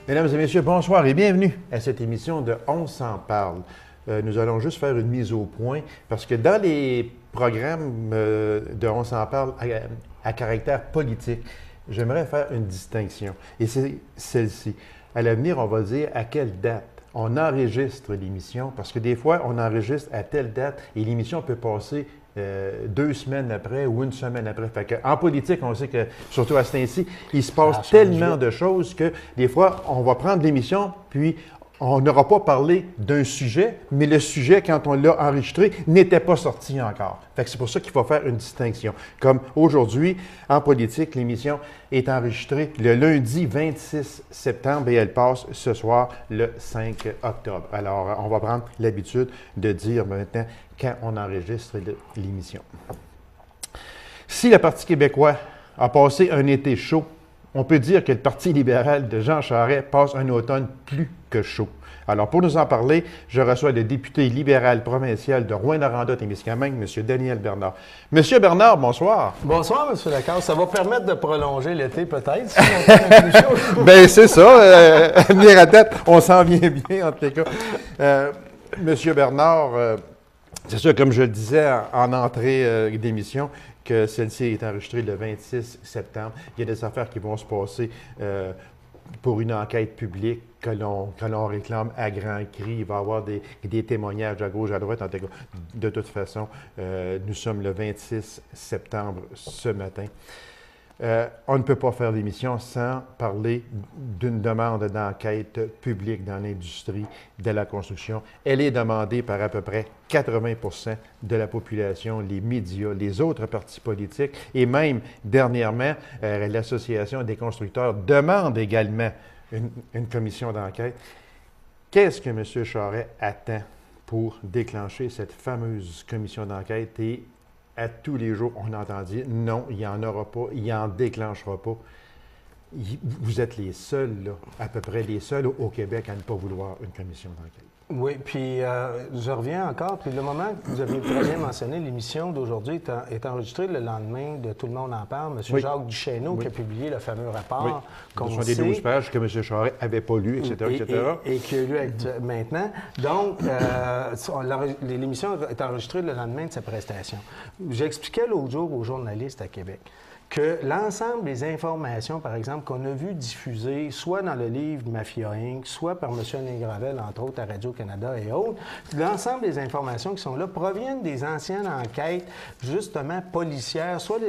Mesdames et messieurs, bonsoir et bienvenue à cette émission de On s'en parle. Nous allons juste faire une mise au point parce que dans les programmes de On s'en parle à caractère politique, j'aimerais faire une distinction. Et c'est celle-ci. À l'avenir, on va dire à quelle date on enregistre l'émission parce que des fois, on enregistre à telle date et l'émission peut passer 2 semaines après ou 1 semaine après. Fait que, en politique, on sait que, surtout à ce temps-ci, il se passe tellement de choses que des fois, on va prendre l'émission, puis on n'aura pas parlé d'un sujet, mais le sujet, quand on l'a enregistré, n'était pas sorti encore. Fait que c'est pour ça qu'il faut faire une distinction. Comme aujourd'hui, en politique, l'émission est enregistrée le lundi 26 septembre et elle passe ce soir, le 5 octobre. Alors, on va prendre l'habitude de dire maintenant quand on enregistre l'émission. Si le Parti québécois a passé un été chaud, on peut dire que le Parti libéral de Jean Charest passe un automne plus que chaud. Alors, pour nous en parler, je reçois le député libéral provincial de Rouyn-Noranda-Témiscamingue, M. Daniel Bernard. Monsieur Bernard, bonsoir. Bonsoir, M. Lacasse. Ça va permettre de prolonger l'été, peut-être, si on fait plus chaud. Bien, c'est ça. Venir à tête, on s'en vient bien, en tous les cas. Monsieur Bernard, c'est sûr, comme je le disais en entrée d'émission, que celle-ci est enregistrée le 26 septembre. Il y a des affaires qui vont se passer pour une enquête publique que l'on réclame à grands cris. Il va y avoir des témoignages à gauche, à droite. De toute façon, nous sommes le 26 septembre ce matin. On ne peut pas faire l'émission sans parler d'une demande d'enquête publique dans l'industrie de la construction. Elle est demandée par à peu près 80 % de la population, les médias, les autres partis politiques et même, dernièrement, l'Association des constructeurs demande également une commission d'enquête. Qu'est-ce que M. Charest attend pour déclencher cette fameuse commission d'enquête et à tous les jours, on entend dire non, il n'y en aura pas, il n'en déclenchera pas. Vous êtes les seuls, là, à peu près les seuls au Québec à ne pas vouloir une commission d'enquête. Oui, puis je reviens encore. Puis le moment que vous avez très bien mentionné, l'émission d'aujourd'hui est enregistrée le lendemain de Tout le monde en parle. M. Oui. Jacques Duchesneau qui a publié le fameux rapport. Ce sont des 12 pages que M. Charest n'avait pas lues, etc. Et qui a lu maintenant. Donc, l'émission est enregistrée le lendemain de sa prestation. J'expliquais l'autre jour aux journalistes à Québec que l'ensemble des informations, par exemple, qu'on a vues diffusées, soit dans le livre de Mafia Inc., soit par M. Alain Gravel, entre autres, à Radio-Canada et autres, l'ensemble des informations qui sont là proviennent des anciennes enquêtes, justement, policières, soit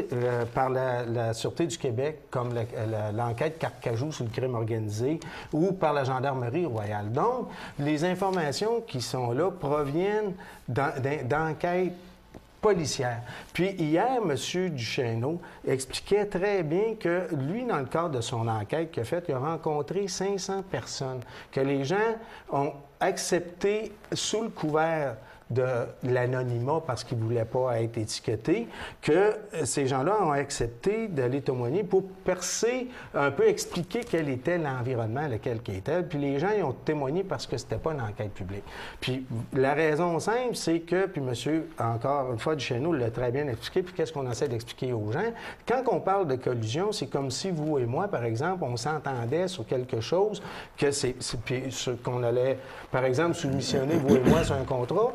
par la Sûreté du Québec, comme l'enquête Carcajou sur le crime organisé, ou par la Gendarmerie royale. Donc, les informations qui sont là proviennent d'enquêtes policière. Puis hier, M. Duchesneau expliquait très bien que lui, dans le cadre de son enquête qu'il a faite, il a rencontré 500 personnes, que les gens ont accepté sous le couvert de l'anonymat parce qu'ils ne voulaient pas être étiquetés, que ces gens-là ont accepté d'aller témoigner pour percer, un peu expliquer quel était l'environnement lequel ils étaient. Puis les gens, ils ont témoigné parce que c'était pas une enquête publique. Puis la raison simple, c'est que, puis monsieur, encore une fois, Duchesneau l'a très bien expliqué, puis qu'est-ce qu'on essaie d'expliquer aux gens? Quand on parle de collusion, c'est comme si vous et moi, par exemple, on s'entendait sur quelque chose, que puis qu'on allait, par exemple, soumissionner, vous et moi, sur un contrat,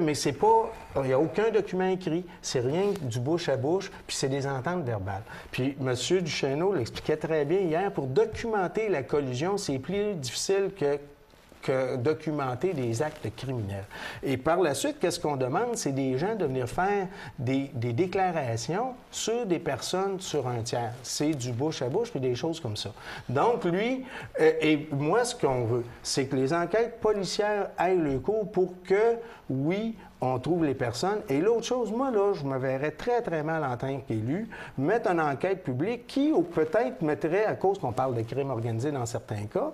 mais c'est pas, il n'y a aucun document écrit, c'est rien du bouche à bouche, puis c'est des ententes verbales. Puis M. Duchesneau l'expliquait très bien hier, pour documenter la collusion, c'est plus difficile que documenter des actes criminels. Et par la suite, qu'est-ce qu'on demande? C'est des gens de venir faire des déclarations sur des personnes sur un tiers. C'est du bouche à bouche, puis des choses comme ça. Donc, lui, et moi, ce qu'on veut, c'est que les enquêtes policières aillent le cours pour que, oui, on trouve les personnes. Et l'autre chose, moi, là, je me verrais très, très mal en tant qu'élu, mettre une enquête publique qui, ou peut-être, mettrait, à cause qu'on parle de crime organisé dans certains cas,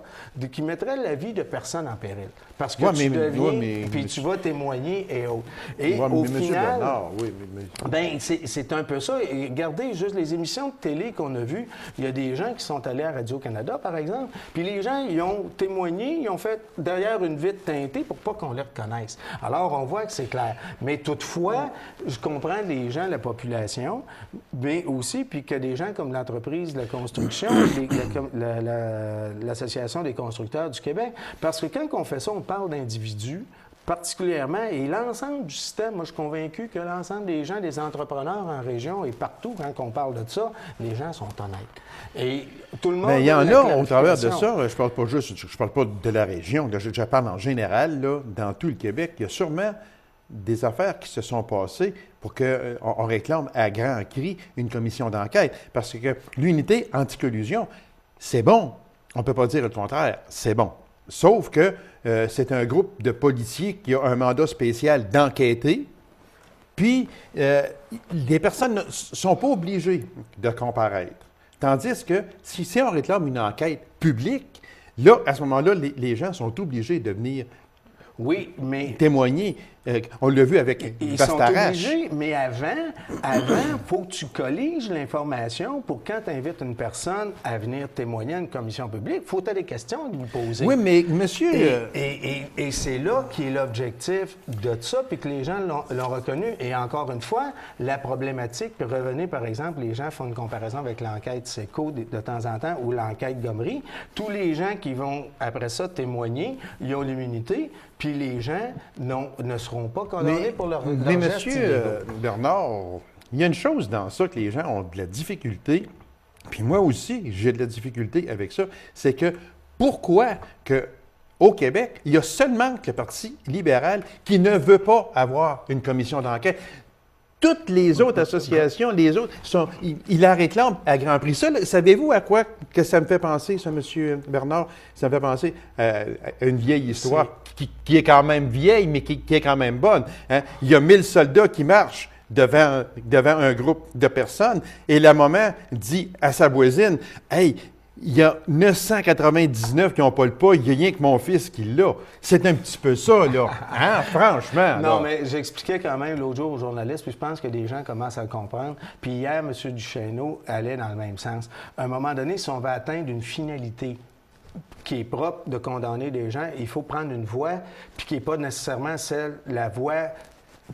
qui mettrait la vie de personnes en péril. Parce que tu deviens, puis tu vas témoigner et autres. Et au final, Bernard, ben, c'est un peu ça. Et regardez juste les émissions de télé qu'on a vues. Il y a des gens qui sont allés à Radio-Canada, par exemple, puis les gens, ils ont témoigné, ils ont fait derrière une vitre teintée pour pas qu'on les reconnaisse. Alors, on voit que c'est clair. clair. Mais toutefois, je comprends les gens, la population, mais aussi, puis que des gens comme l'entreprise de la construction, l'Association des constructeurs du Québec, parce que quand on fait ça, on parle d'individus, particulièrement, et l'ensemble du système, moi je suis convaincu que l'ensemble des gens, des entrepreneurs en région et partout, quand on parle de ça, les gens sont honnêtes. Et tout le monde... Mais il y en a au travers de ça, je parle pas juste, je parle pas de la région, là, je parle en général, là, dans tout le Québec, il y a sûrement des affaires qui se sont passées pour qu'on réclame à grand cri une commission d'enquête. Parce que l'unité anti-collusion, c'est bon. On ne peut pas dire le contraire, c'est bon. Sauf que c'est un groupe de policiers qui a un mandat spécial d'enquêter, puis les personnes ne sont pas obligées de comparaître. Tandis que si on réclame une enquête publique, là, à ce moment-là, les gens sont obligés de venir témoigner. On l'a vu avec Bastarache. Ils sont obligés, mais avant, il faut que tu colliges l'information pour quand tu invites une personne à venir témoigner à une commission publique, il faut que tu aies des questions à lui poser. Oui, mais monsieur... Et c'est là qui est l'objectif de ça, puis que les gens l'ont reconnu. Et encore une fois, la problématique, puis revenez par exemple, les gens font une comparaison avec l'enquête SECO de temps en temps ou l'enquête Gomery. Tous les gens qui vont après ça témoigner, ils ont l'immunité, puis les gens ne seront pas condamnés pour leur mais gestes monsieur Bernard, il y a une chose dans ça que les gens ont de la difficulté, puis moi aussi, j'ai de la difficulté avec ça, c'est que pourquoi que au Québec, il y a seulement que le Parti libéral qui ne veut pas avoir une commission d'enquête. Toutes les autres associations, ils la réclament à grand prix. Ça, savez-vous à quoi que ça me fait penser, ça, M. Bernard? Ça me fait penser à une vieille histoire qui est quand même vieille, mais qui est quand même bonne. Hein? Il y a 1000 soldats qui marchent devant un groupe de personnes, et la maman dit à sa voisine, « Hey, il y a 999 qui n'ont pas le pas, il n'y a rien que mon fils qui l'a. » C'est un petit peu ça, là. Hein? Franchement. Non, là. mais j'expliquais quand même l'autre jour aux journalistes, puis je pense que des gens commencent à le comprendre. Puis hier, M. Duchesneau allait dans le même sens. À un moment donné, si on veut atteindre une finalité qui est propre de condamner des gens, il faut prendre une voie, puis qui n'est pas nécessairement la voie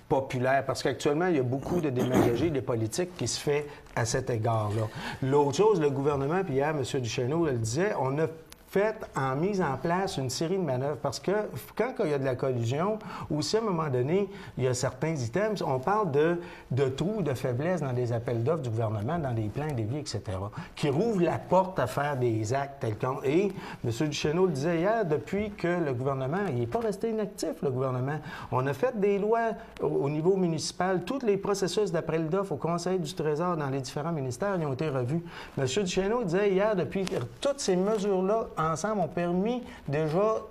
populaire, parce qu'actuellement, il y a beaucoup de démagogie des politiques qui se fait à cet égard-là. L'autre chose, le gouvernement, puis hier, M. Duchesneau le disait, on a mise en place une série de manœuvres, parce que quand il y a de la collusion, ou si à un moment donné, il y a certains items, on parle de trous, de faiblesses dans des appels d'offres du gouvernement, dans des plans, des vies, etc., qui rouvrent la porte à faire des actes tels qu'on... Et M. Duchesneau le disait hier, depuis que le gouvernement, il n'est pas resté inactif, le gouvernement. On a fait des lois au niveau municipal, tous les processus d'appel d'offres au Conseil du Trésor dans les différents ministères, ils ont été revus. M. Duchesneau disait hier, depuis toutes ces mesures-là, ensemble, ont permis déjà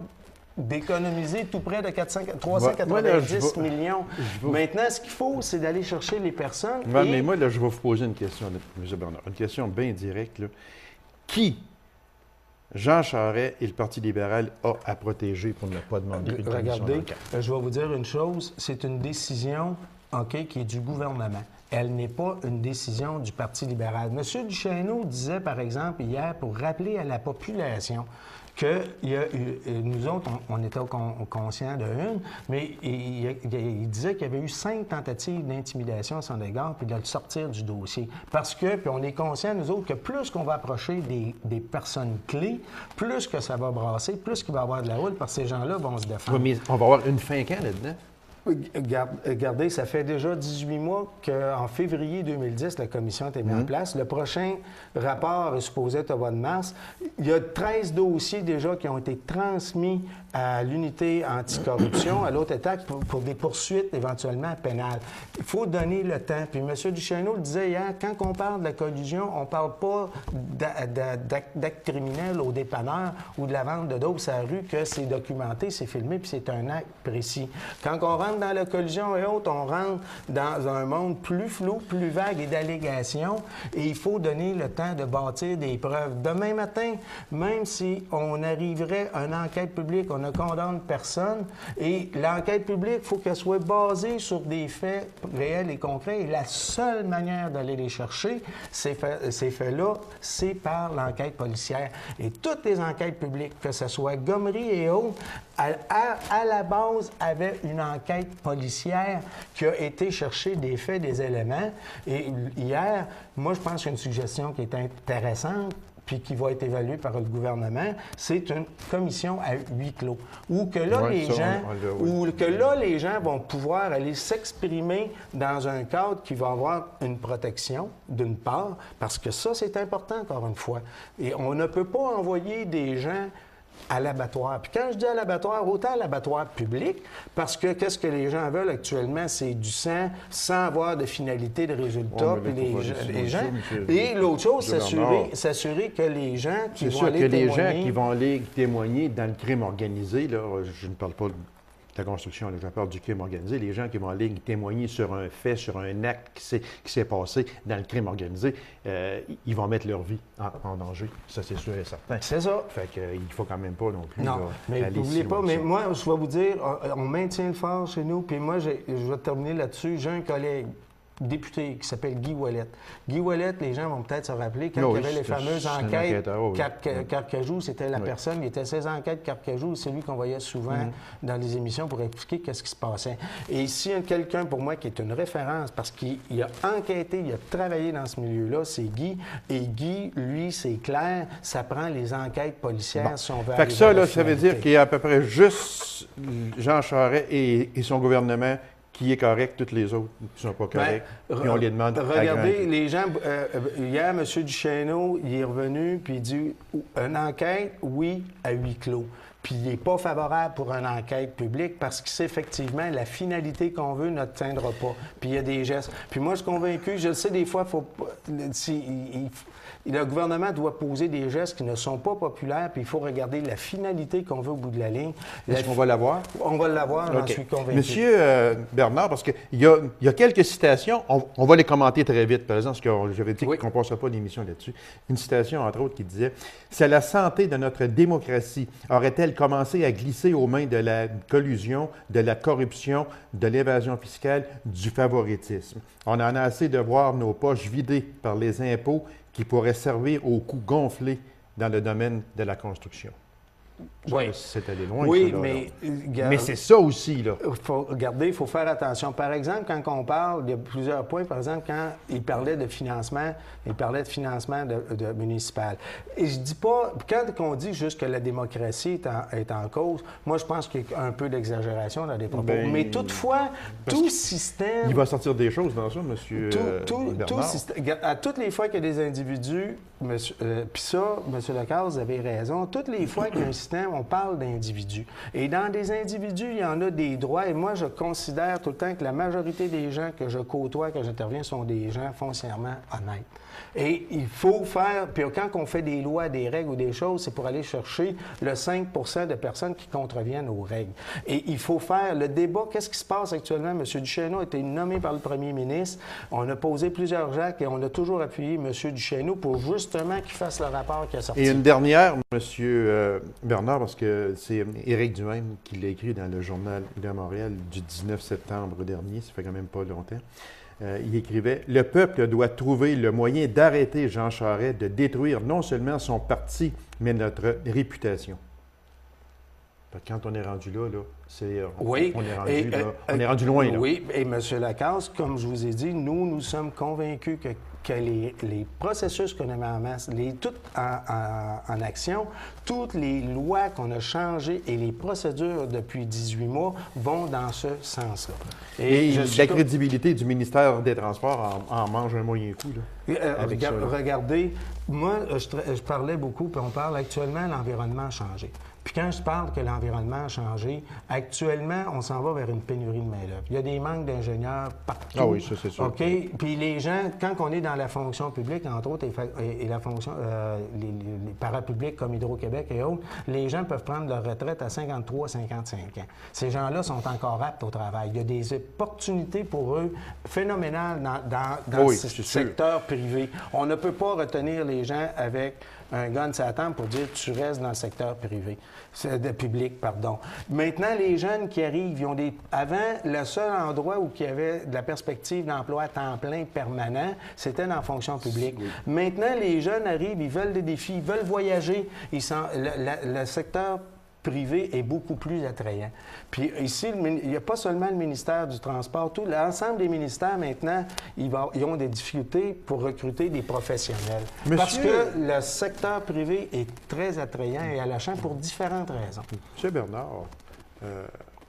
d'économiser tout près de 390 millions. Maintenant, ce qu'il faut, c'est d'aller chercher les personnes. Mais moi, là, je vais vous poser une question, M. Bernard, une question bien directe. Là. Qui, Jean Charest et le Parti libéral, a à protéger pour ne pas demander une commission d'enquête? Je vais vous dire une chose, c'est une décision qui est du gouvernement. Elle n'est pas une décision du Parti libéral. M. Duchesneau disait, par exemple, hier, pour rappeler à la population que nous autres, on était conscients de une, mais il disait qu'il y avait eu 5 tentatives d'intimidation à son égard, puis de le sortir du dossier. Parce que, puis on est conscients, nous autres, que plus qu'on va approcher des personnes clés, plus que ça va brasser, plus qu'il va y avoir de la houle, parce que ces gens-là vont se défendre. Oui, mais on va avoir une fin quand là-dedans? Regardez, ça fait déjà 18 mois qu'en février 2010, la commission a été mise en place. Le prochain rapport est supposé être au mois de mars. Il y a 13 dossiers déjà qui ont été transmis à l'unité anticorruption, à l'autre étape, pour des poursuites éventuellement pénales. Il faut donner le temps. Puis M. Duchesneau le disait hier, quand on parle de la collusion, on ne parle pas d'actes criminels au dépanneur ou de la vente de dope sur la rue, que c'est documenté, c'est filmé, puis c'est un acte précis. Quand on rentre dans la collusion et autres, on rentre dans un monde plus flou, plus vague et d'allégations, et il faut donner le temps de bâtir des preuves. Demain matin, même si on arriverait à une enquête publique, on ne condamne personne, et l'enquête publique, il faut qu'elle soit basée sur des faits réels et concrets, et la seule manière d'aller les chercher, ces faits-là, c'est par l'enquête policière. Et toutes les enquêtes publiques, que ce soit Gomery et autres, à la base, avaient une enquête enquête policière qui a été chercher des faits, des éléments. Et hier, moi, je pense qu'il y a une suggestion qui est intéressante puis qui va être évaluée par le gouvernement, c'est une commission à huis clos. Où que là, les gens vont pouvoir aller s'exprimer dans un cadre qui va avoir une protection, d'une part, parce que ça, c'est important, encore une fois. Et on ne peut pas envoyer des gens à l'abattoir. Puis quand je dis à l'abattoir, autant à l'abattoir public, parce que qu'est-ce que les gens veulent actuellement, c'est du sang sans avoir de finalité, de résultat. Puis les gens. Et l'autre chose, s'assurer que les gens qui vont aller témoigner... C'est sûr que les gens qui vont aller témoigner dans le crime organisé, là, je ne parle pas de la construction, là, je parle du crime organisé, les gens qui vont aller témoigner sur un fait, sur un acte qui s'est passé dans le crime organisé, ils vont mettre leur vie en danger. Ça, c'est sûr et certain. C'est ça. Fait qu'il ne faut quand même pas non plus. Non, mais n'oubliez pas, mais moi, je vais vous dire, on maintient le fort chez nous, puis moi, je vais terminer là-dessus. J'ai un collègue député qui s'appelle Guy Ouellet. Guy Ouellet, les gens vont peut-être se rappeler, quand il y avait les fameuses enquêtes Carcajou, c'était la personne, il était 16 enquêtes Carcajou, c'est lui qu'on voyait souvent dans les émissions pour expliquer qu'est-ce qui se passait. Et s'il y a quelqu'un pour moi qui est une référence, parce qu'il a enquêté, il a travaillé dans ce milieu-là, c'est Guy. Et Guy, lui, c'est clair, ça prend les enquêtes policières si on veut aller. Fait que ça, là, ça veut dire qu'il y a à peu près juste Jean Charest et son gouvernement qui est correct, toutes les autres qui ne sont pas corrects, puis on les demande regardez, les gens... hier, M. Duchesneau, il est revenu, puis il dit une enquête, oui, à huis clos. Puis il n'est pas favorable pour une enquête publique parce que c'est effectivement la finalité qu'on veut n'atteindra pas. Puis il y a des gestes. Puis moi, je suis convaincu, je le sais, des fois, le gouvernement doit poser des gestes qui ne sont pas populaires, puis il faut regarder la finalité qu'on veut au bout de la ligne. Est-ce qu'on va l'avoir? On va l'avoir, j'en suis convaincu. Monsieur Bernard, parce qu'il y a quelques citations, on va les commenter très vite, par exemple, parce que j'avais dit qu'on ne passera pas l'émission là-dessus. Une citation, entre autres, qui disait « C'est la santé de notre démocratie aurait-elle commencé à glisser aux mains de la collusion, de la corruption, de l'évasion fiscale, du favoritisme. On en a assez de voir nos poches vidées par les impôts qui pourraient servir aux coûts gonflés dans le domaine de la construction. » Oui. C'est allé loin. Oui, ça, mais... mais c'est ça aussi, là. Regardez, il faut faire attention. Par exemple, quand on parle, il y a plusieurs points. Par exemple, quand il parlait de financement, de municipal. Et je dis pas... Quand on dit juste que la démocratie est en cause, moi, je pense qu'il y a un peu d'exagération dans les propos. Mais toutefois, tout système... Il va sortir des choses dans ça, M. Bernard. À toutes les fois qu'il y a des individus... Puis ça, M. Lacaze, vous avez raison. Toutes les fois qu'il y a un système, on parle d'individus. Et dans des individus, il y en a des droits. Et moi, je considère tout le temps que la majorité des gens que je côtoie, que j'interviens, sont des gens foncièrement honnêtes. Et il faut faire... Puis quand on fait des lois, des règles ou des choses, c'est pour aller chercher le 5 % de personnes qui contreviennent aux règles. Et il faut faire le débat. Qu'est-ce qui se passe actuellement? M. Duchesneau a été nommé par le premier ministre. On a posé plusieurs actes et on a toujours appuyé M. Duchesneau pour justement qu'il fasse le rapport qui a sorti. Et une dernière, M. Bernard, parce que c'est Éric Duhaime qui l'a écrit dans le Journal de Montréal du 19 septembre dernier, ça fait quand même pas longtemps. Il écrivait « Le peuple doit trouver le moyen d'arrêter Jean Charest, de détruire non seulement son parti, mais notre réputation. » Quand on est rendu là, on est rendu loin. Là. Oui, et M. Lacaze, comme je vous ai dit, nous sommes convaincus que les processus qu'on a mis en masse, tout en action, toutes les lois qu'on a changées et les procédures depuis 18 mois vont dans ce sens-là. Et la crédibilité du ministère des Transports en mange un moyen coup. Là, regardez, moi, je parlais beaucoup, puis on parle actuellement, l'environnement a changé. Puis quand je parle que l'environnement a changé, actuellement, on s'en va vers une pénurie de main-d'œuvre. Il y a des manques d'ingénieurs partout. Ah oui, ça, c'est sûr. OK? Puis les gens, quand on est dans la fonction publique, entre autres, et la fonction, les parapublics comme Hydro-Québec et autres, les gens peuvent prendre leur retraite à 53, 55 ans. Ces gens-là sont encore aptes au travail. Il y a des opportunités pour eux phénoménales dans ce secteur privé. On ne peut pas retenir les gens avec un gun sur la tempe pour dire tu restes dans le secteur privé, public, pardon. Maintenant, les jeunes qui arrivent, ils ont avant, le seul endroit où il y avait de la perspective d'emploi à temps plein permanent, c'était dans la fonction publique. Oui. Maintenant, les jeunes arrivent, ils veulent des défis, ils veulent voyager. Le secteur privé est beaucoup plus attrayant. Puis ici, il n'y a pas seulement le ministère du Transport, tout l'ensemble des ministères maintenant, ils ont des difficultés pour recruter des professionnels. Parce que le secteur privé est très attrayant et alléchant pour différentes raisons. M. Bernard,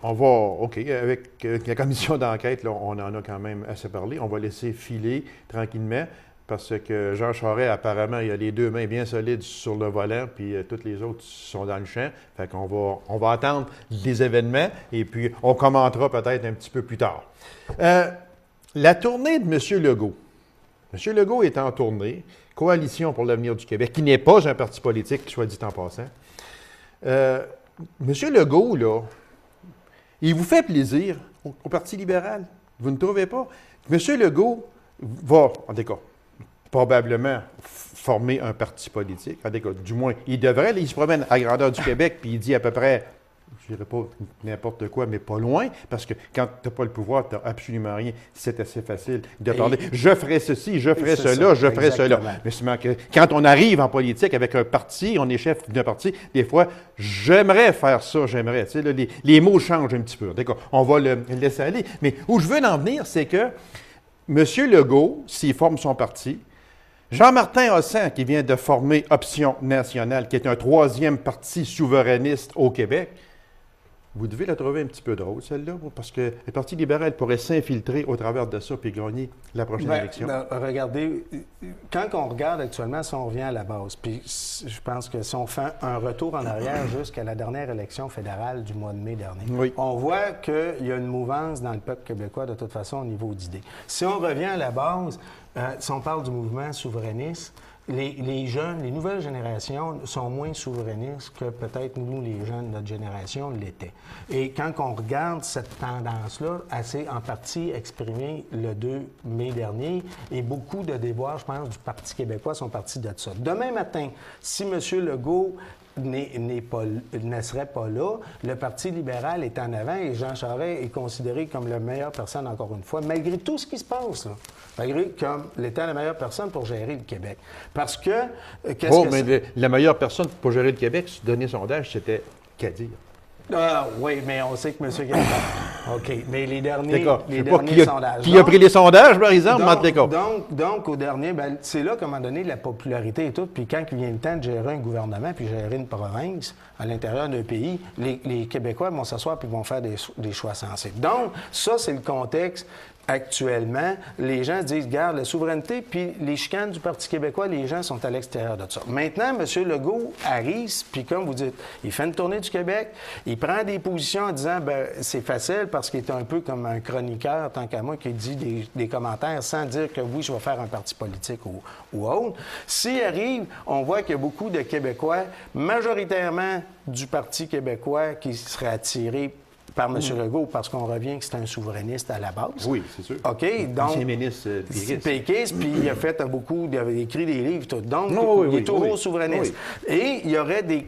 on va, OK, avec la commission d'enquête, là, on en a quand même assez parlé. On va laisser filer tranquillement. Parce que Jean Charest, apparemment, il a les deux mains bien solides sur le volant, puis toutes les autres sont dans le champ. Fait qu'on va attendre les événements, et puis on commentera peut-être un petit peu plus tard. La tournée de M. Legault. M. Legault est en tournée, Coalition pour l'avenir du Québec, qui n'est pas un parti politique, soit dit en passant. M. Legault, là, il vous fait plaisir au Parti libéral. Vous ne trouvez pas? M. Legault va, en tout cas, probablement former un parti politique. En tout cas, du moins, il devrait. Là, il se promène à grandeur du Québec, puis il dit à peu près, je ne dirais pas n'importe quoi, mais pas loin, parce que quand tu n'as pas le pouvoir, tu n'as absolument rien. C'est assez facile de parler. Je ferai ceci, je ferai cela, je ferai cela. Mais seulement que quand on arrive en politique avec un parti, on est chef d'un parti, des fois, j'aimerais faire ça, j'aimerais. Tu sais, là, les mots changent un petit peu. D'accord, on va le laisser aller. Mais où je veux en venir, c'est que M. Legault, s'il forme son parti, Jean-Martin Hossan, qui vient de former Option nationale, qui est un troisième parti souverainiste au Québec, vous devez la trouver un petit peu drôle, celle-là, parce que le Parti libéral pourrait s'infiltrer au travers de ça puis gagner la prochaine élection. Regardez, quand on regarde actuellement, si on revient à la base, puis je pense que si on fait un retour en arrière jusqu'à la dernière élection fédérale du mois de mai dernier, on voit qu'il y a une mouvance dans le peuple québécois, de toute façon, au niveau d'idées. Si on revient à la base, si on parle du mouvement souverainiste, les jeunes, les nouvelles générations sont moins souverainistes que peut-être nous, les jeunes de notre génération, l'étaient. Et quand on regarde cette tendance-là, elle s'est en partie exprimée le 2 mai dernier, et beaucoup de déboires, je pense, du Parti québécois sont partis de ça. Demain matin, si M. Legault ne serait pas là, le Parti libéral est en avant et Jean Charest est considéré comme la meilleure personne, encore une fois, malgré tout ce qui se passe, là. Malgré comme l'étant la meilleure personne pour gérer le Québec. Parce que... la meilleure personne pour gérer le Québec, ce dernier sondage, c'était Kadir. Ah, oui, mais on sait que M. Kadir... OK, mais les derniers sondages... Qui a pris les sondages, par exemple? Donc, au dernier, c'est là qu'à un moment donné, la popularité et tout, puis quand il vient le temps de gérer un gouvernement puis gérer une province à l'intérieur d'un pays, les Québécois vont s'asseoir puis vont faire des choix sensés. Donc, ça, c'est le contexte. Actuellement, les gens se disent, regarde, la souveraineté, puis les chicanes du Parti québécois, les gens sont à l'extérieur de ça. Maintenant, M. Legault arrive, puis comme vous dites, il fait une tournée du Québec, il prend des positions en disant, c'est facile parce qu'il est un peu comme un chroniqueur, tant qu'à moi, qui dit des commentaires sans dire que oui, je vais faire un parti politique ou autre. S'il arrive, on voit qu'il y a beaucoup de Québécois, majoritairement du Parti québécois, qui seraient attirés par M. Legault, parce qu'on revient que c'est un souverainiste à la base. Oui, c'est sûr. OK, donc... C'est ministre péquiste, puis il a fait il a écrit des livres, tout. Donc, il est toujours souverainiste. Oui. Et il y aurait des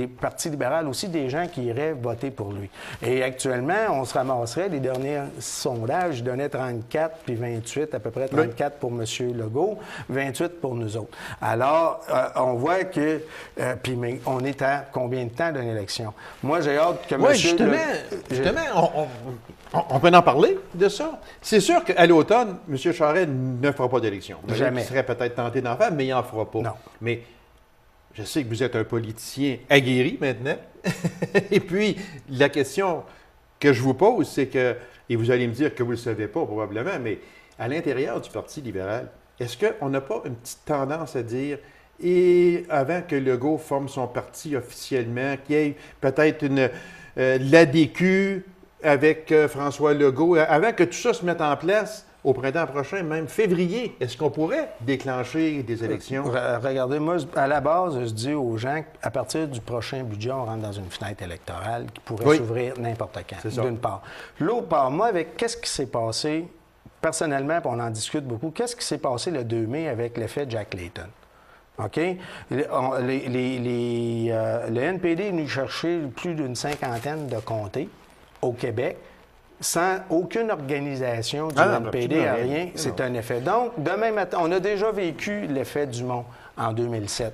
partis libéraux aussi, des gens qui iraient voter pour lui. Et actuellement, on se ramasserait, les derniers sondages donnaient 34 puis 28, à peu près 34 pour M. Legault, 28 pour nous autres. Alors, on voit que... mais on est à combien de temps d'une élection? Moi, j'ai hâte que M. Justement, on peut en parler de ça. C'est sûr qu'à l'automne, M. Charest ne fera pas d'élection. Jamais. Il serait peut-être tenté d'en faire, mais il n'en fera pas. Non. Mais je sais que vous êtes un politicien aguerri maintenant. Et puis, la question que je vous pose, c'est que, et vous allez me dire que vous ne le savez pas probablement, mais à l'intérieur du Parti libéral, est-ce qu'on n'a pas une petite tendance à dire... Et avant que Legault forme son parti officiellement, qu'il y ait peut-être l'ADQ avec François Legault, avant que tout ça se mette en place au printemps prochain, même février, est-ce qu'on pourrait déclencher des élections? Regardez, moi, à la base, je dis aux gens qu'à partir du prochain budget, on rentre dans une fenêtre électorale qui pourrait s'ouvrir n'importe quand, d'une part. L'autre part, moi, avec qu'est-ce qui s'est passé, personnellement, puis on en discute beaucoup, qu'est-ce qui s'est passé le 2 mai avec l'effet Jack Layton? OK? Le NPD est venu chercher plus d'une cinquantaine de comtés au Québec sans aucune organisation du NPD, rien. C'est un effet. Donc, demain matin, on a déjà vécu l'effet Dumont en 2007.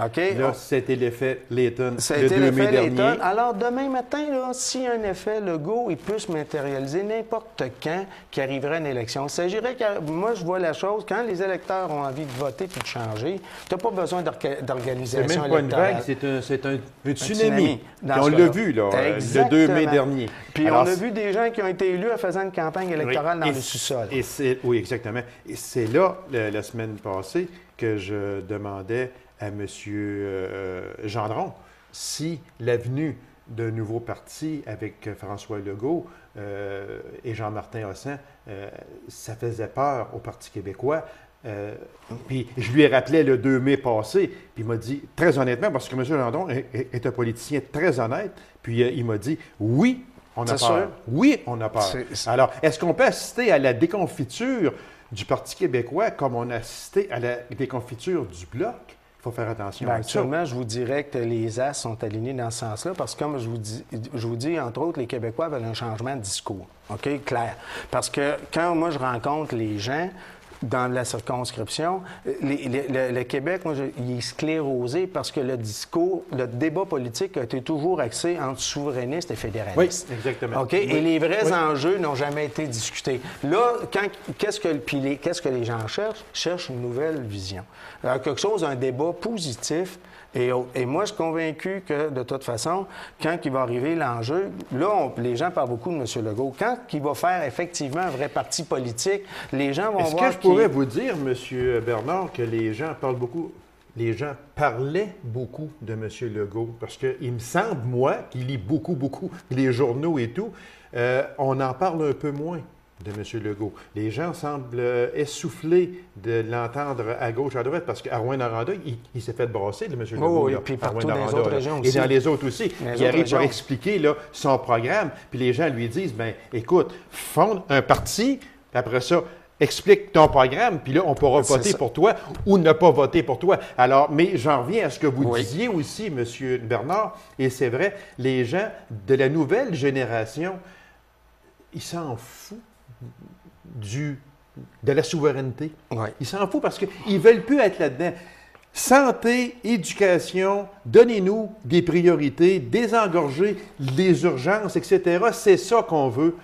OK? Là, c'était l'effet Layton Ça a le été 2 mai l'effet dernier. Layton. Alors, demain matin, là, s'il y a un effet Legault, il peut se matérialiser n'importe quand qui arriverait une élection. Il s'agirait moi, je vois la chose, quand les électeurs ont envie de voter puis de changer, tu n'as pas besoin d'organisation C'est même pas une vague, c'est un tsunami. Puis on l'a vu, là, le 2 mai dernier. Puis Alors, on a vu des gens qui ont été élus en faisant une campagne électorale dans le sous-sol. Oui, exactement. Et c'est là, la semaine passée, que je demandais à M. Gendron si l'avenue d'un nouveau parti avec François Legault et Jean-Martin Hossan, ça faisait peur au Parti québécois. Puis je lui ai rappelé le 2 mai passé, puis il m'a dit, très honnêtement, parce que M. Gendron est un politicien très honnête, puis il m'a dit, oui, on a peur. Sûr? Oui, on a peur. Alors, est-ce qu'on peut assister à la déconfiture du Parti québécois comme on a assisté à la déconfiture du Bloc? Il faut faire attention à ça. Actuellement, je vous dirais que les as sont alignés dans ce sens-là parce que, comme je vous dis, entre autres, les Québécois veulent un changement de discours. OK? Clair. Parce que quand moi, je rencontre les gens dans la circonscription, le Québec, moi, il est sclérosé parce que le discours, le débat politique a été toujours axé entre souverainistes et fédéralistes. Oui, exactement. OK? Oui. Et les vrais enjeux n'ont jamais été discutés. Là, qu'est-ce que les gens cherchent? Ils cherchent une nouvelle vision. Alors, quelque chose, un débat positif. Et moi, je suis convaincu que, de toute façon, quand il va arriver l'enjeu, là, les gens parlent beaucoup de M. Legault. Quand il va faire effectivement un vrai parti politique, les gens vont voir... Est-ce que je pourrais vous dire, M. Bernard, que les gens parlent beaucoup... Les gens parlaient beaucoup de M. Legault, parce qu'il me semble, moi, qui lis beaucoup les journaux et tout, on en parle un peu moins de M. Legault. Les gens semblent essoufflés de l'entendre à gauche, à droite, parce qu'Arwen-Noranda, il s'est fait brasser de M. Legault. Oui, puis partout dans les autres régions aussi. Et dans les autres aussi. Il arrive à expliquer là, son programme, puis les gens lui disent, bien, écoute, fonde un parti, puis après ça, explique ton programme, puis là, on pourra voter pour toi ou ne pas voter pour toi. Alors, mais j'en reviens à ce que vous disiez aussi, M. Bernard, et c'est vrai, les gens de la nouvelle génération, ils s'en foutent de la souveraineté. Oui. Ils s'en foutent parce qu'ils ne veulent plus être là-dedans. Santé, éducation, donnez-nous des priorités, désengorger les urgences, etc. C'est ça qu'on veut.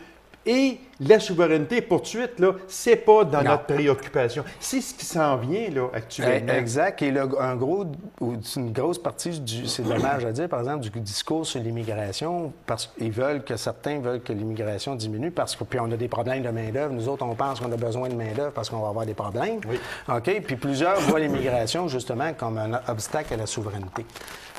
Et la souveraineté, pour tout de suite, là, c'est pas dans notre préoccupation. C'est ce qui s'en vient, là, actuellement. Exact. Et une grosse partie c'est dommage à dire, par exemple, du discours sur l'immigration, parce qu'ils certains veulent que l'immigration diminue, parce que puis on a des problèmes de main-d'œuvre. Nous autres, on pense qu'on a besoin de main-d'œuvre parce qu'on va avoir des problèmes. Oui. OK? Puis plusieurs voient l'immigration, justement, comme un obstacle à la souveraineté,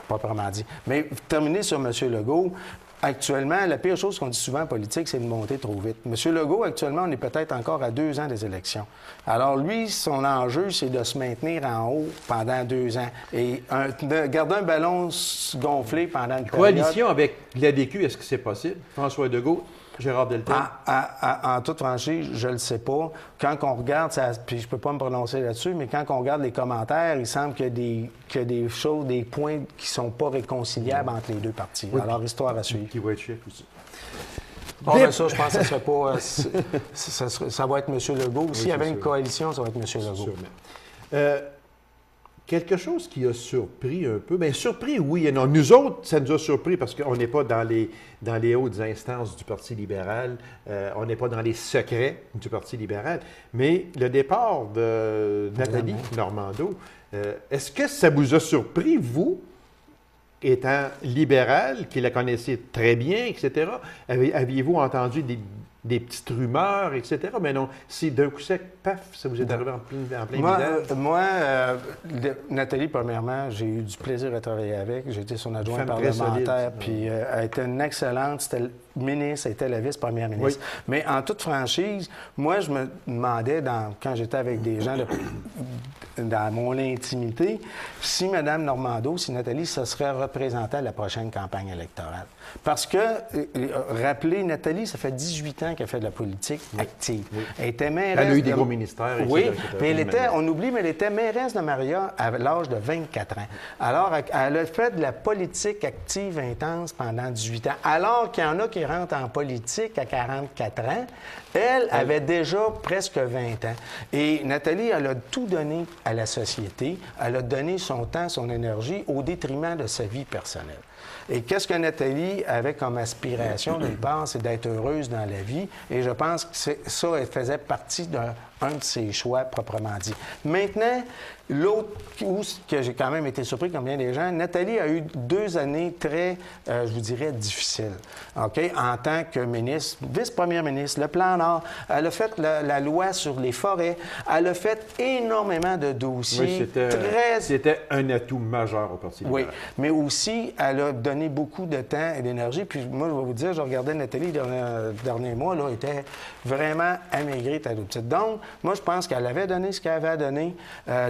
proprement dit. Mais terminer sur M. Legault, actuellement, la pire chose qu'on dit souvent en politique, c'est de monter trop vite. M. Legault, actuellement, on est peut-être encore à 2 ans des élections. Alors, lui, son enjeu, c'est de se maintenir en haut pendant 2 ans et de garder un ballon gonflé pendant une période. Coalition avec l'ADQ, est-ce que c'est possible? François Legault, Gérard Deltel? En toute franchise, je ne le sais pas. Quand on regarde, puis je ne peux pas me prononcer là-dessus, mais quand on regarde les commentaires, il semble qu'il y a des choses, des points qui ne sont pas réconciliables entre les deux partis. Oui, alors, histoire à suivre. Qui va être chef aussi. Ben ça, je pense que ça ne serait pas... ça va être M. Legault. S'il y avait une coalition, ça va être M. Legault. Sûrement. Quelque chose qui a surpris un peu, bien surpris, oui et non. Nous autres, ça nous a surpris parce qu'on n'est pas dans les hautes instances du Parti libéral, on n'est pas dans les secrets du Parti libéral, mais le départ de Nathalie Normando, est-ce que ça vous a surpris, vous, étant libéral, qui la connaissez très bien, etc., aviez-vous entendu des petites rumeurs, etc. Mais non, si d'un coup sec, paf, ça vous est arrivé en plein visage. Moi, Nathalie, premièrement, j'ai eu du plaisir à travailler avec. J'ai été son adjointe parlementaire, puis elle était une excellente. C'était ministre, elle était la vice-première ministre. Oui. Mais en toute franchise, moi, je me demandais, quand j'étais avec des gens dans mon intimité, si Mme Normando, si Nathalie, se serait représentée à la prochaine campagne électorale. Parce que, rappelez, Nathalie, ça fait 18 ans qu'elle fait de la politique active. Oui. Elle était mairesse... Elle a eu des gros ministères. Oui, puis on oublie, mais elle était mairesse de Maria à l'âge de 24 ans. Alors, elle a fait de la politique active intense pendant 18 ans. Alors qu'il y en a qui il rentre en politique à 44 ans. Elle avait déjà presque 20 ans. Et Nathalie, elle a tout donné à la société. Elle a donné son temps, son énergie au détriment de sa vie personnelle. Et qu'est-ce que Nathalie avait comme aspiration, d'une part, c'est d'être heureuse dans la vie. Et je pense que ça, elle faisait partie d'un de ses choix proprement dit. Maintenant, l'autre, que j'ai quand même été surpris comme bien des gens, Nathalie a eu 2 années très, je vous dirais, difficiles. OK? En tant que ministre, vice-première ministre, le plan Nord, elle a fait la loi sur les forêts, elle a fait énormément de dossiers. Oui, c'était un atout majeur au Parti libéral. Oui, mais aussi, elle a donné beaucoup de temps et d'énergie. Puis moi, je vais vous dire, je regardais Nathalie les derniers mois, là, elle était vraiment amaigrée, ta petite. Donc, moi, je pense qu'elle avait donné ce qu'elle avait à donner.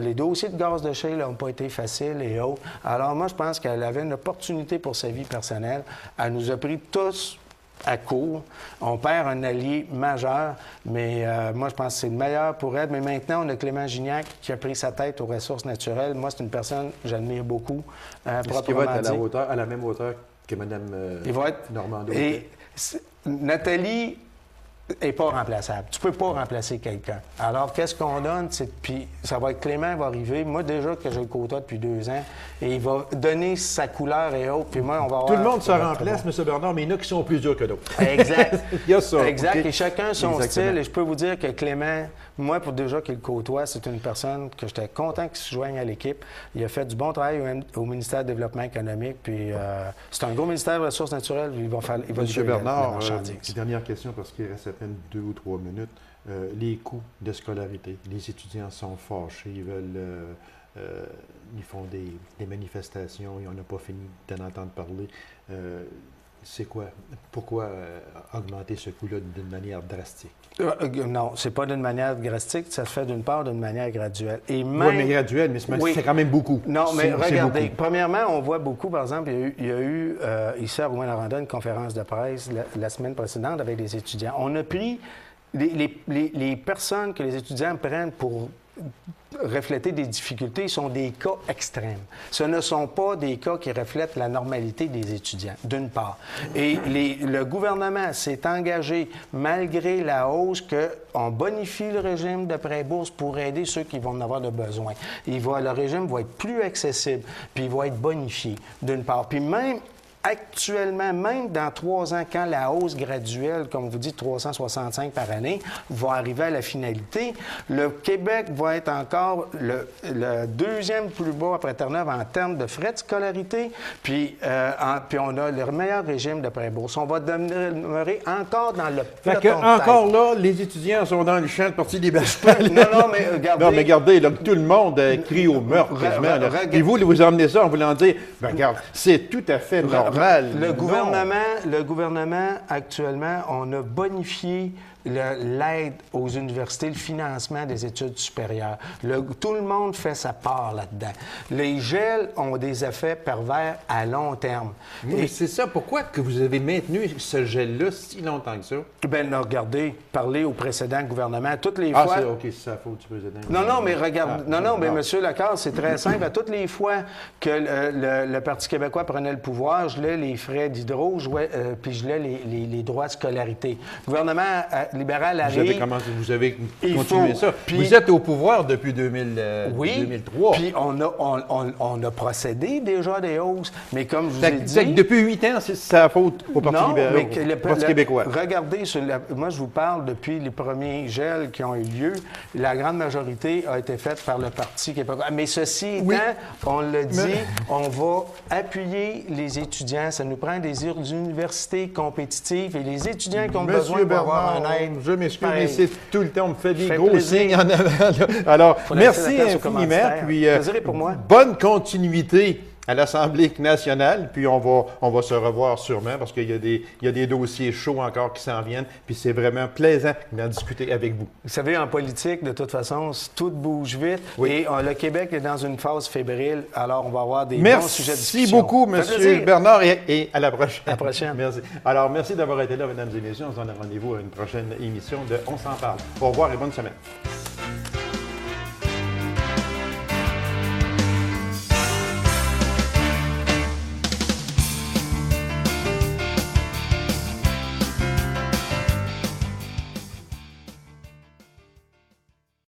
Les dossiers de gaz de shale n'ont pas été faciles et autres. Alors, moi, je pense qu'elle avait une opportunité pour sa vie personnelle. Elle nous a pris tous à court. On perd un allié majeur, mais moi, je pense que c'est le meilleur pour elle. Mais maintenant, on a Clément Gignac qui a pris sa tête aux ressources naturelles. Moi, c'est une personne que j'admire beaucoup. Est-ce qu'il va être à la même hauteur que Mme Normando? Et Nathalie n'est pas remplaçable. Tu ne peux pas remplacer quelqu'un. Alors, qu'est-ce qu'on donne? Puis ça va être Clément va arriver. Moi, déjà que je le côtoie depuis 2 ans, et il va donner sa couleur et autres. Puis moi, on va avoir... Tout le monde se remplace, M. Bernard, mais il y en a qui sont plus durs que d'autres. Exact. Il y a ça. Exact. Okay. Et chacun son style. Et je peux vous dire que Clément, moi, pour déjà qu'il le côtoie, c'est une personne que j'étais content qu'il se joigne à l'équipe. Il a fait du bon travail au ministère du Développement économique. Puis c'est un gros ministère des Ressources naturelles. Il va M. Bernard, dernière question, parce qu'il reste à peine 2 ou 3 minutes. Les coûts de scolarité. Les étudiants sont fâchés, ils veulent... ils font des manifestations, on n'a pas fini d'en entendre parler. C'est quoi? Pourquoi augmenter ce coût-là d'une manière drastique? Non, c'est pas d'une manière drastique, ça se fait d'une part d'une manière graduelle. Oui, mais graduelle, mais c'est quand même beaucoup. Non, mais regardez, premièrement, on voit beaucoup, par exemple, il y a eu ici à Rouyn-Noranda une conférence de presse la semaine précédente avec des étudiants. On a pris les personnes que les étudiants prennent pour refléter des difficultés sont des cas extrêmes. Ce ne sont pas des cas qui reflètent la normalité des étudiants, d'une part. Et le gouvernement s'est engagé, malgré la hausse, qu'on bonifie le régime de prêt-bourse pour aider ceux qui vont en avoir de besoin. Le régime va être plus accessible, puis il va être bonifié, d'une part. Puis même actuellement, même dans 3 ans, quand la hausse graduelle, comme vous dites, 365 par année, va arriver à la finalité, le Québec va être encore le 2e plus bas après Terre-Neuve en termes de frais de scolarité, puis on a le meilleur régime de prêt-bourse. On va demeurer encore dans le peloton de tête. Encore là, les étudiants sont dans le champ de Parti libéral. Non, mais regardez... Non, mais regardez, là, tout le monde crie au meurtre, quasiment. Et vous emmenez ça en voulant dire, regarde, c'est tout à fait normal. Le gouvernement, actuellement, on a bonifié l'aide aux universités, le financement des études supérieures. Tout le monde fait sa part là-dedans. Les gels ont des effets pervers à long terme. Mais c'est ça. Pourquoi que vous avez maintenu ce gel-là si longtemps que ça? Bien, regardez, parlez au précédent gouvernement. Toutes les fois... OK, c'est ça, faut du président. Non, mais regarde... mais M. Lacasse, c'est très simple. À toutes les fois que le Parti québécois prenait le pouvoir, je gelais les frais d'hydro, puis je gelais les droits de scolarité. Le gouvernement libéral arrive... Vous avez continué ça. Puis, vous êtes au pouvoir depuis 2003. Puis on a procédé déjà à des hausses, mais comme je vous ai dit... Depuis 8 ans, c'est sa faute au Parti libéral, au Parti québécois. Regardez, moi je vous parle depuis les premiers gels qui ont eu lieu, la grande majorité a été faite par le Parti québécois. Mais ceci étant, on l'a dit, on va appuyer les étudiants. Ça nous prend des universités compétitives et les étudiants qui ont besoin d'avoir un aide. Je m'excuse, mais c'est tout le temps, on me fait des gros signes en avant. Alors, merci infiniment. Puis, plaisir pour moi. Bonne continuité à l'Assemblée nationale, puis on va se revoir sûrement parce qu'il y a des dossiers chauds encore qui s'en viennent, puis c'est vraiment plaisant d'en discuter avec vous. Vous savez, en politique, de toute façon, tout bouge vite et le Québec est dans une phase fébrile, alors on va avoir des bons sujets de discussion. Merci beaucoup, M. Bernard, et à la prochaine. À la prochaine. Merci. Alors, merci d'avoir été là, mesdames et messieurs. On se donne rendez-vous à une prochaine émission de On s'en parle. Au revoir et bonne semaine.